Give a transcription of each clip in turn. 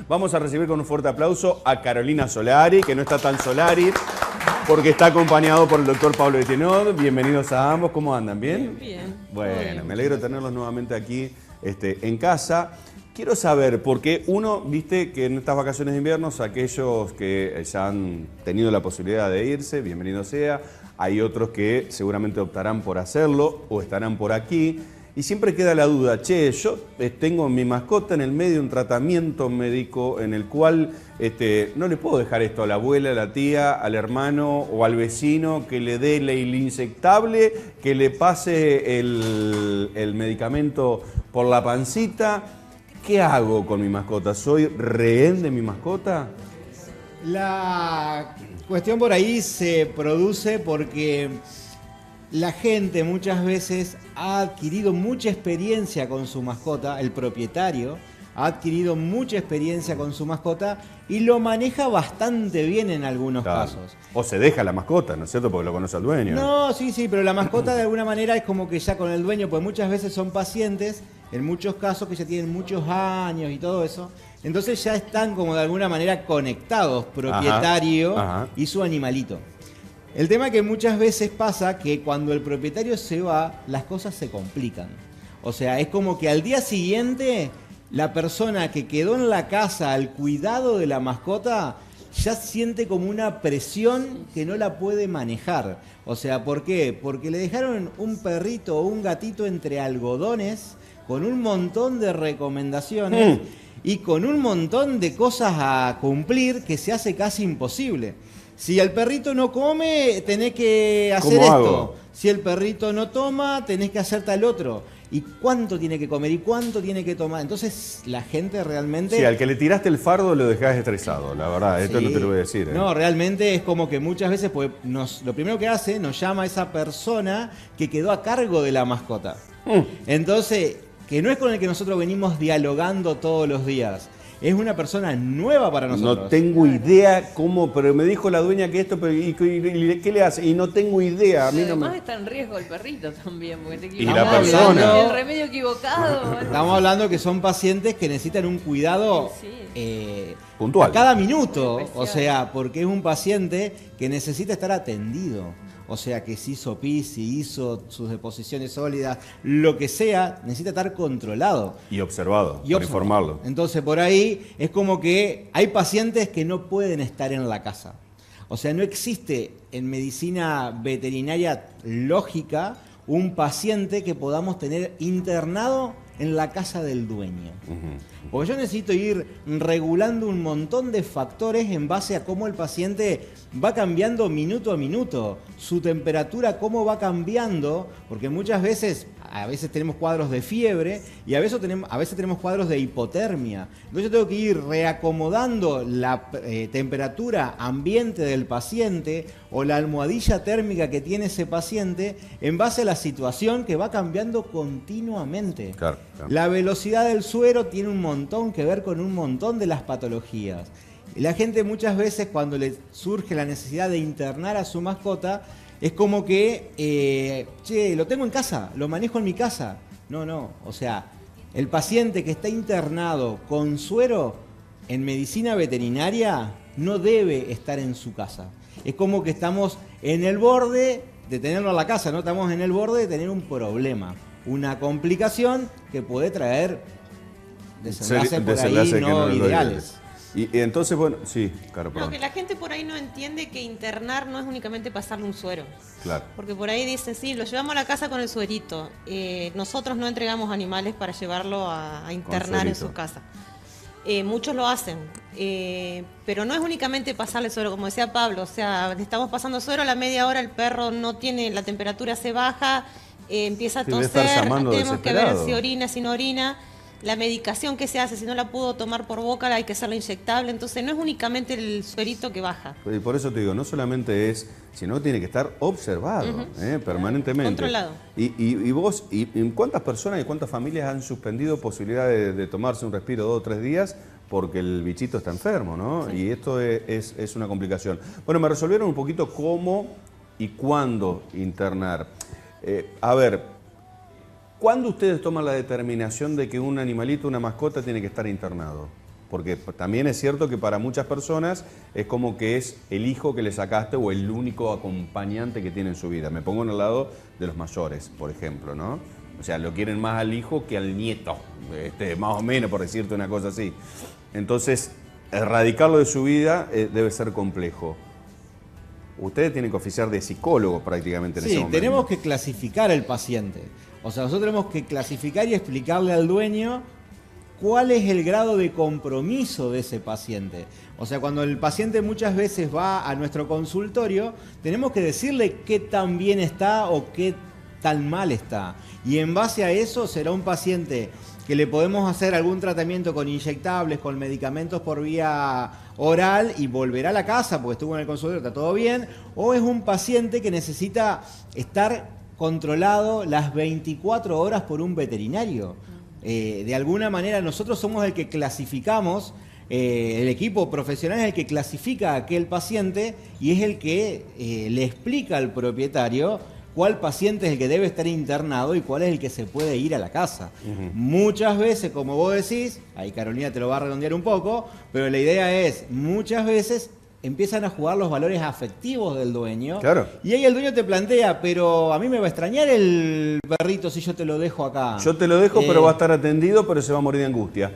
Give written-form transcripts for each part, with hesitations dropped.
Vamos a recibir con un fuerte aplauso a Carolina Solari, que no está tan Solari, porque está acompañado por el doctor Pablo Etienot. Bienvenidos a ambos, ¿cómo andan? ¿Bien? Bien. Bueno, me alegro de tenerlos nuevamente aquí en casa. Quiero saber, porque uno, viste que en estas vacaciones de invierno, aquellos que ya han tenido la posibilidad de irse, bienvenido sea. Hay otros que seguramente optarán por hacerlo o estarán por aquí. Y siempre queda la duda, che, yo tengo mi mascota en el medio de un tratamiento médico en el cual no le puedo dejar esto a la abuela, a la tía, al hermano o al vecino que le dé el inyectable, que le pase el medicamento por la pancita. ¿Qué hago con mi mascota? ¿Soy rehén de mi mascota? La cuestión por ahí se produce porque la gente muchas veces ha adquirido mucha experiencia con su mascota, el propietario ha adquirido mucha experiencia con su mascota y lo maneja bastante bien en algunos casos. O se deja la mascota, ¿no es cierto? Porque lo conoce al dueño. No, sí, pero la mascota de alguna manera es como que ya con el dueño, pues muchas veces son pacientes, en muchos casos que ya tienen muchos años y todo eso, entonces ya están como de alguna manera conectados, propietario y su animalito. El tema que muchas veces pasa que cuando el propietario se va, las cosas se complican. O sea, es como que al día siguiente, la persona que quedó en la casa al cuidado de la mascota ya siente como una presión que no la puede manejar. O sea, ¿por qué? Porque le dejaron un perrito o un gatito entre algodones con un montón de recomendaciones y con un montón de cosas a cumplir que se hace casi imposible. Si el perrito no come, tenés que hacer esto. Hago? Si el perrito no toma, tenés que hacer tal otro. ¿Y cuánto tiene que comer? ¿Y cuánto tiene que tomar? Entonces la gente realmente... Sí, al que le tiraste el fardo lo dejás estresado, la verdad. Esto no te lo voy a decir. No, realmente es como que muchas veces pues, lo primero que hace, nos llama a esa persona que quedó a cargo de la mascota. Entonces, que no es con el que nosotros venimos dialogando todos los días. Es una persona nueva para nosotros. No tengo idea cómo, pero me dijo la dueña que esto, pero ¿y qué le hace? Y no tengo idea. A mí Además no me... está en riesgo el perrito también, porque te Y la equivocás, persona. el remedio equivocado. Estamos hablando que son pacientes que necesitan un cuidado puntual. a cada minuto. Especial. O sea, porque es un paciente que necesita estar atendido. O sea, que si hizo pis, si hizo sus deposiciones sólidas, lo que sea, necesita estar controlado. Y observado, para informarlo. Entonces, por ahí es como que hay pacientes que no pueden estar en la casa. O sea, no existe en medicina veterinaria lógica un paciente que podamos tener internado en la casa del dueño. Porque yo necesito ir regulando un montón de factores en base a cómo el paciente va cambiando minuto a minuto, su temperatura cómo va cambiando, porque muchas veces, a veces tenemos cuadros de fiebre y a veces tenemos cuadros de hipotermia. Entonces yo tengo que ir reacomodando la temperatura ambiente del paciente o la almohadilla térmica que tiene ese paciente en base a la situación que va cambiando continuamente. Claro. La velocidad del suero tiene un montón que ver con un montón de las patologías. Y la gente muchas veces cuando le surge la necesidad de internar a su mascota, es como que, che, lo tengo en casa, lo manejo en mi casa. No, o sea, el paciente que está internado con suero en medicina veterinaria no debe estar en su casa. Es como que estamos en el borde de tenerlo en la casa, no estamos en el borde de tener un problema, una complicación que puede traer desenlaces por ahí no ideales. Y entonces, bueno, sí, claro, perdón. No, que la gente por ahí no entiende que internar no es únicamente pasarle un suero. Claro. Porque por ahí dicen, sí, lo llevamos a la casa con el suerito. Nosotros no entregamos animales para llevarlo a internar en su casa. Muchos lo hacen, pero no es únicamente pasarle suero, como decía Pablo, o sea, le estamos pasando suero, a la media hora el perro no tiene, la temperatura se baja, empieza a toser, tenemos que ver si orina, si no orina. La medicación que se hace, si no la pudo tomar por boca, hay que hacerla inyectable. Entonces no es únicamente el suerito que baja. Y por eso te digo, no solamente es, sino que tiene que estar observado permanentemente. Controlado. Y vos, ¿cuántas personas y cuántas familias han suspendido posibilidad de tomarse un respiro 2 o 3 días porque el bichito está enfermo, ¿no? Sí. Y esto es una complicación. Bueno, me resolvieron un poquito cómo y cuándo internar. A ver, ¿cuándo ustedes toman la determinación de que un animalito, una mascota, tiene que estar internado? Porque también es cierto que para muchas personas es como que es el hijo que le sacaste o el único acompañante que tiene en su vida. Me pongo en el lado de los mayores, por ejemplo, ¿no? O sea, lo quieren más al hijo que al nieto, más o menos, por decirte una cosa así. Entonces, erradicarlo de su vida debe ser complejo. Ustedes tienen que oficiar de psicólogos prácticamente en ese momento. Sí, tenemos que clasificar al paciente. O sea, nosotros tenemos que clasificar y explicarle al dueño cuál es el grado de compromiso de ese paciente. O sea, cuando el paciente muchas veces va a nuestro consultorio, tenemos que decirle qué tan bien está o qué tan mal está. Y en base a eso será un paciente que le podemos hacer algún tratamiento con inyectables, con medicamentos por vía oral y volverá a la casa porque estuvo en el consultorio, está todo bien, o es un paciente que necesita estar controlado las 24 horas por un veterinario. De alguna manera nosotros somos el que clasificamos, el equipo profesional es el que clasifica a aquel paciente y es el que le explica al propietario cuál paciente es el que debe estar internado y cuál es el que se puede ir a la casa. Muchas veces, como vos decís, ahí Carolina te lo va a redondear un poco, pero la idea es, muchas veces empiezan a jugar los valores afectivos del dueño. Claro. Y ahí el dueño te plantea, pero a mí me va a extrañar el perrito si yo te lo dejo acá. Yo te lo dejo, pero va a estar atendido, pero se va a morir de angustia,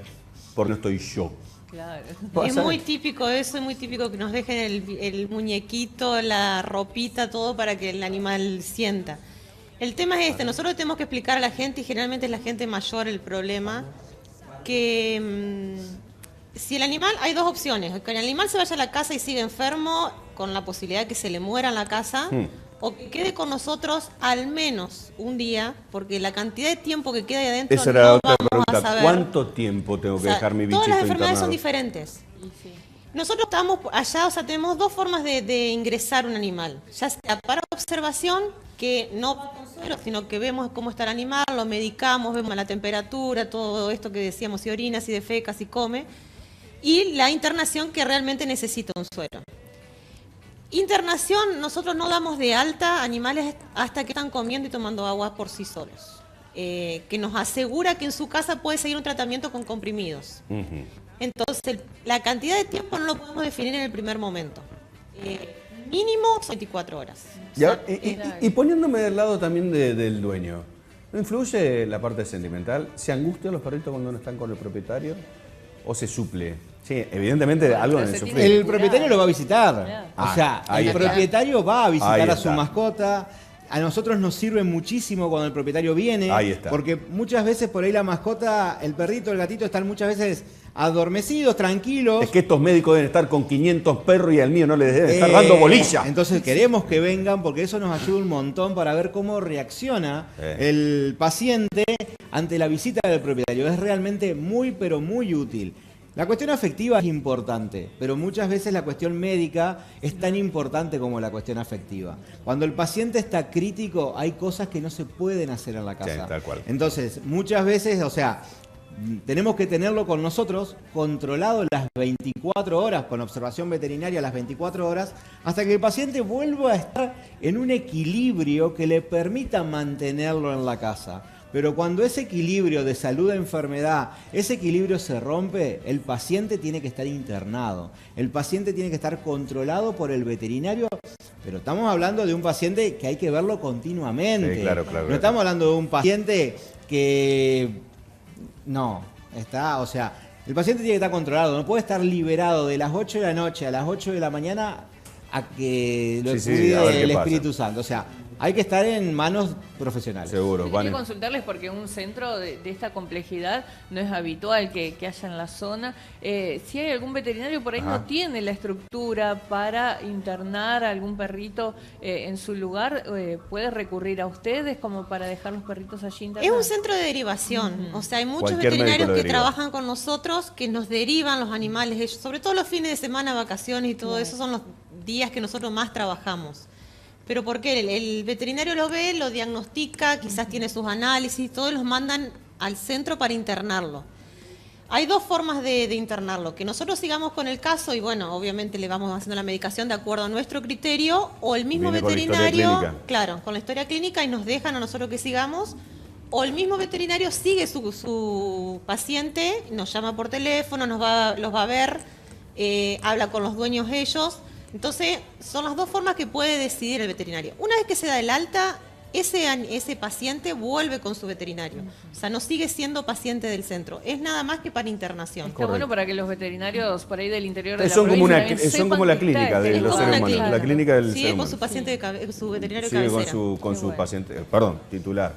porque no estoy yo. Claro. Es muy típico eso, es muy típico que nos dejen el muñequito, la ropita, todo para que el animal sienta. El tema es nosotros tenemos que explicar a la gente, y generalmente es la gente mayor el problema, que si el animal, hay dos opciones, que el animal se vaya a la casa y siga enfermo, con la posibilidad de que se le muera en la casa, o que quede con nosotros al menos un día, porque la cantidad de tiempo que queda ahí adentro Esa era no otra vamos a pregunta. saber. ¿Cuánto tiempo tengo que dejar mi bichito Todas las enfermedades son internado? diferentes. Nosotros estamos allá, o sea, tenemos dos formas de ingresar un animal. Ya sea para observación, que no va con suero, sino que vemos cómo está el animal, lo medicamos, vemos la temperatura, todo esto que decíamos, si orina, si defeca, si come. Y la internación, que realmente necesita un suero. Internación, nosotros no damos de alta animales hasta que están comiendo y tomando agua por sí solos. Que nos asegura que en su casa puede seguir un tratamiento con comprimidos. Entonces, la cantidad de tiempo no lo podemos definir en el primer momento. Mínimo son 24 horas. Ya, y poniéndome del lado también del dueño, ¿no influye la parte sentimental? ¿Se angustian los perritos cuando no están con el propietario? ¿O se suple? Sí, evidentemente algo deben se sufrir. tiene El propietario lo va a visitar. Claro. O sea, Ahí el está. propietario va a visitar Ahí a su está. mascota. A nosotros nos sirve muchísimo cuando el propietario viene. Ahí está. Porque muchas veces por ahí la mascota, el perrito, el gatito están muchas veces adormecidos, tranquilos. Es que estos médicos deben estar con 500 perros y al mío no les deben estar dando bolilla. Entonces queremos que vengan porque eso nos ayuda un montón para ver cómo reacciona el paciente ante la visita del propietario. Es realmente muy, pero muy útil. La cuestión afectiva es importante, pero muchas veces la cuestión médica es tan importante como la cuestión afectiva. Cuando el paciente está crítico, hay cosas que no se pueden hacer en la casa. Sí, tal cual. Entonces, muchas veces, o sea, tenemos que tenerlo con nosotros controlado las 24 horas, con observación veterinaria las 24 horas, hasta que el paciente vuelva a estar en un equilibrio que le permita mantenerlo en la casa. Pero cuando ese equilibrio de salud a enfermedad, ese equilibrio se rompe, el paciente tiene que estar internado. El paciente tiene que estar controlado por el veterinario, pero estamos hablando de un paciente que hay que verlo continuamente. Sí, claro, claro. No estamos hablando de un paciente que... No, está, o sea, el paciente tiene que estar controlado, no puede estar liberado de las 8 de la noche a las 8 de la mañana a que lo Sí, a ver cuide qué el pasa. Espíritu Santo. O sea, hay que estar en manos profesionales. Seguro, Yo van quería consultarles porque un centro de esta complejidad no es habitual que haya en la zona. Si hay algún veterinario por ahí no tiene la estructura para internar a algún perrito en su lugar, ¿puede recurrir a ustedes como para dejar los perritos allí Es internados? un centro de derivación, o sea, hay muchos Cualquier médico veterinarios lo que deriva. trabajan con nosotros, que nos derivan los animales, ellos, sobre todo los fines de semana, vacaciones y todo eso, son los días que nosotros más trabajamos. Pero ¿por qué? El veterinario lo ve, lo diagnostica, quizás tiene sus análisis, todos los mandan al centro para internarlo. Hay dos formas de internarlo, que nosotros sigamos con el caso y bueno, obviamente le vamos haciendo la medicación de acuerdo a nuestro criterio, o el mismo Viene con la historia veterinario, clínica. claro, con la historia clínica y nos dejan a nosotros que sigamos, O el mismo veterinario sigue su paciente, nos llama por teléfono, los va a ver, habla con los dueños ellos. Entonces, son las dos formas que puede decidir el veterinario. Una vez que se da el alta, ese paciente vuelve con su veterinario. O sea, no sigue siendo paciente del centro. Es nada más que para internación. Está bueno para que los veterinarios por ahí del interior de la Son como, provincia también son como la sepan que clínica está- de es los como seres una humanos. clínica. La clínica del Sigue ser con humano. su paciente su veterinario Sigue cabecera. con Qué su bueno. paciente, titular.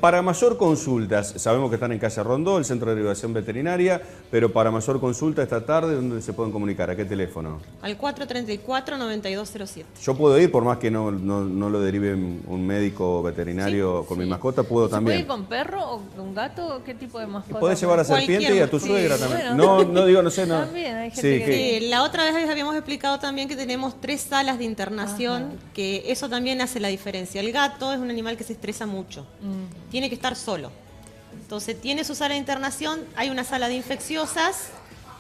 Para mayor consultas, sabemos que están en Calle Rondó, el Centro de Derivación Veterinaria, pero para mayor consulta esta tarde, ¿dónde se pueden comunicar? ¿A qué teléfono? Al 434-9207. Yo puedo ir, por más que no lo derive un médico veterinario con mi mascota, puedo ¿Se puede también. ir con perro o con gato? ¿Qué tipo de mascota? Podés llevar a Cualquier Serpiente y a tu mascota. suegra Sí, también. bueno. No digo, no sé, no. También hay gente Sí, que- La otra vez les habíamos explicado también que tenemos 3 salas de internación, que eso también hace la diferencia. El gato es un animal que se estresa mucho, tiene que estar solo. Entonces tiene su sala de internación, hay una sala de infecciosas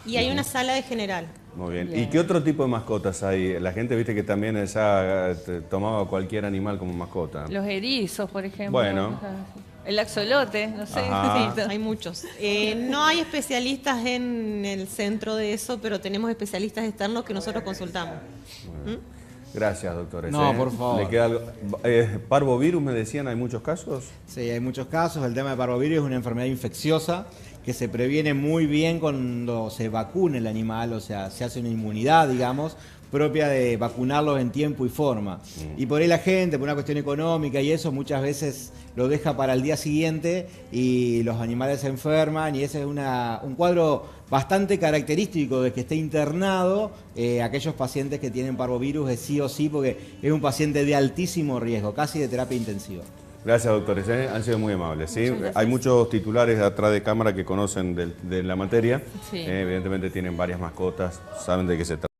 y hay una sala de general. Muy bien. Bien. ¿Y qué otro tipo de mascotas hay? La gente, viste que también ya tomaba cualquier animal como mascota. Los erizos, por ejemplo. Bueno. El axolote, no sé. Ajá. Sí, Hay muchos. No hay especialistas en el centro de eso, pero tenemos especialistas externos que nosotros consultamos. Gracias, doctores. No, por favor. ¿Le queda algo? Parvovirus, me decían, ¿hay muchos casos? Sí, hay muchos casos. El tema de parvovirus es una enfermedad infecciosa que se previene muy bien cuando se vacuna el animal, o sea, se hace una inmunidad, digamos, propia de vacunarlos en tiempo y forma. Y por ahí la gente, por una cuestión económica y eso, muchas veces lo deja para el día siguiente y los animales se enferman y ese es un cuadro bastante característico de que esté internado aquellos pacientes que tienen parvovirus, es sí o sí, porque es un paciente de altísimo riesgo, casi de terapia intensiva. Gracias, doctores. Han sido muy amables. ¿sí? Hay muchos titulares atrás de cámara que conocen de la materia. Sí. Evidentemente tienen varias mascotas, saben de qué se trata.